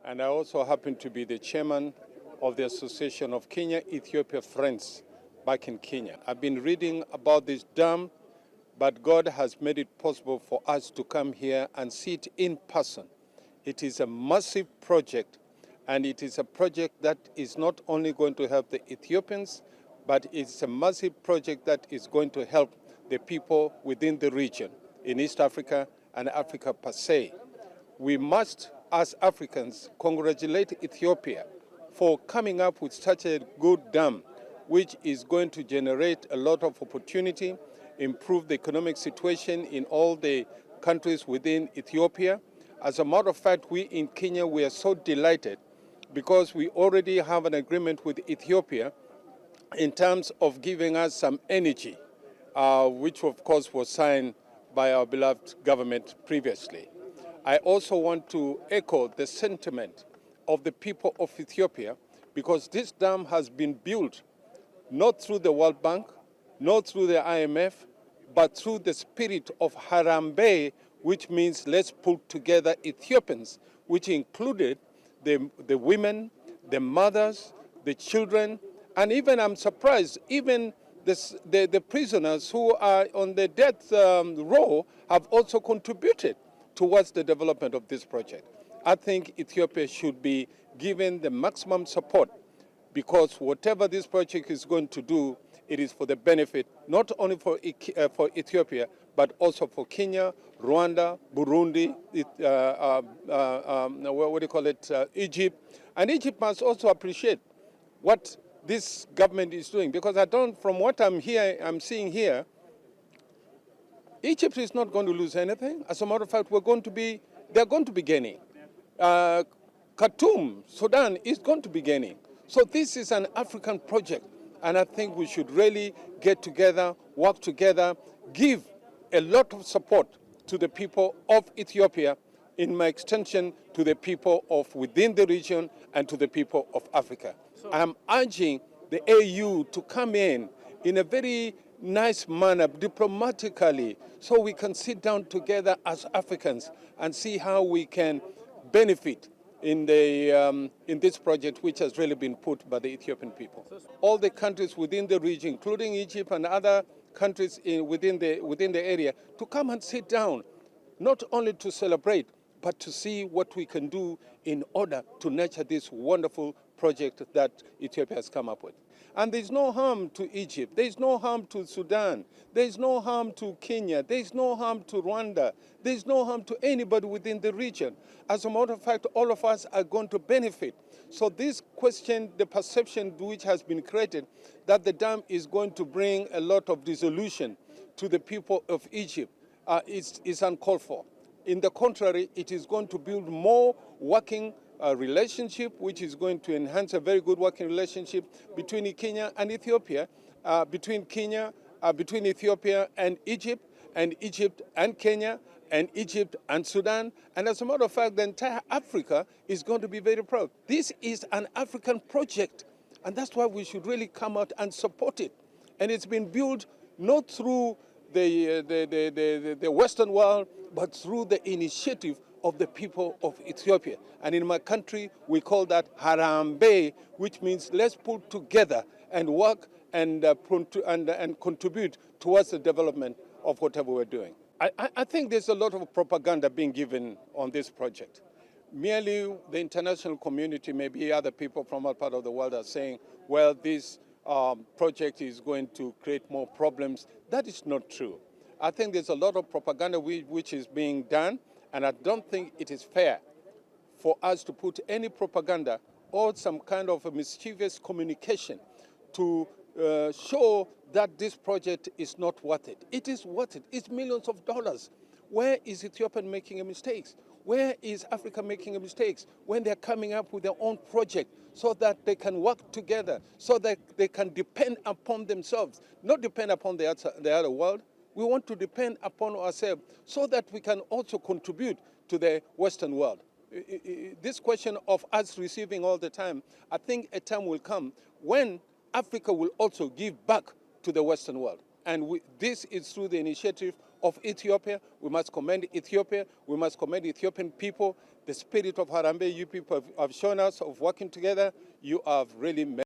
and I also happen to be the chairman of the Association of Kenya-Ethiopia Friends back in Kenya. I've been reading about this dam, but God has made it possible for us to come here and see it in person. It is a massive project, and it is a project that is not only going to help the Ethiopians, but it's a massive project that is going to help the people within the region, in East Africa and Africa per se. We must, as Africans, congratulate Ethiopia for coming up with such a good dam, which is going to generate a lot of opportunity, improve the economic situation in all the countries within Ethiopia. As a matter of fact, we in Kenya, we are so delighted because we already have an agreement with Ethiopia in terms of giving us some energy, which of course was signed by our beloved government previously. I also want to echo the sentiment of the people of Ethiopia, because this dam has been built not through the World Bank, not through the IMF, but through the spirit of Harambee, which means let's pull together Ethiopians, which included the women, the mothers, the children, and even, I'm surprised, even the prisoners who are on the death row have also contributed towards the development of this project. I think Ethiopia should be given the maximum support, because whatever this project is going to do, it is for the benefit not only for Ethiopia, but also for Kenya, Rwanda, Burundi, what do you call it, Egypt. And Egypt must also appreciate what this government is doing, because from what I'm seeing here, Egypt is not going to lose anything. As a matter of fact, they're going to be gaining. Khartoum, Sudan, is going to be gaining. So this is an African project, and I think we should really get together, work together, give a lot of support to the people of Ethiopia, in my extension to the people of within the region and to the people of Africa. I'm urging the AU to come in a very nice manner, diplomatically, so we can sit down together as Africans and see how we can benefit in this project, which has really been put by the Ethiopian people. All the countries within the region, including Egypt and other countries within the area, to come and sit down, not only to celebrate, but to see what we can do in order to nurture this wonderful project that Ethiopia has come up with. And there's no harm to Egypt, there's no harm to Sudan, there's no harm to Kenya, there's no harm to Rwanda, there's no harm to anybody within the region. As a matter of fact, all of us are going to benefit. So this question, the perception which has been created that the dam is going to bring a lot of dissolution to the people of Egypt is uncalled for. In the contrary, it is going to build more working relationship, which is going to enhance a very good working relationship between Kenya and Ethiopia, between Ethiopia and Egypt and Kenya, and Egypt and Sudan. And as a matter of fact, the entire Africa is going to be very proud. This is an African project, and that's why we should really come out and support it. And it's been built not through the Western world, but through the initiative of the people of Ethiopia. And in my country, we call that Harambee, which means let's pull together and work and contribute towards the development of whatever we're doing. I think there's a lot of propaganda being given on this project. Merely the international community, maybe other people from all part of the world, are saying, well, this project is going to create more problems. That is not true. I think there's a lot of propaganda which is being done, and I don't think it is fair for us to put any propaganda or some kind of a mischievous communication to show that this project is not worth it. It is worth it. It's millions of dollars. Where is Ethiopia making mistakes? Where is Africa making mistakes when they're coming up with their own project so that they can work together, so that they can depend upon themselves, not depend upon the other world. We want to depend upon ourselves so that we can also contribute to the Western world. This question of us receiving all the time, I think a time will come when Africa will also give back to the Western world. And this is through the initiative of Ethiopia. We must commend Ethiopia. We must commend Ethiopian people. the spirit of Harambee you people have shown us of working together. You have really made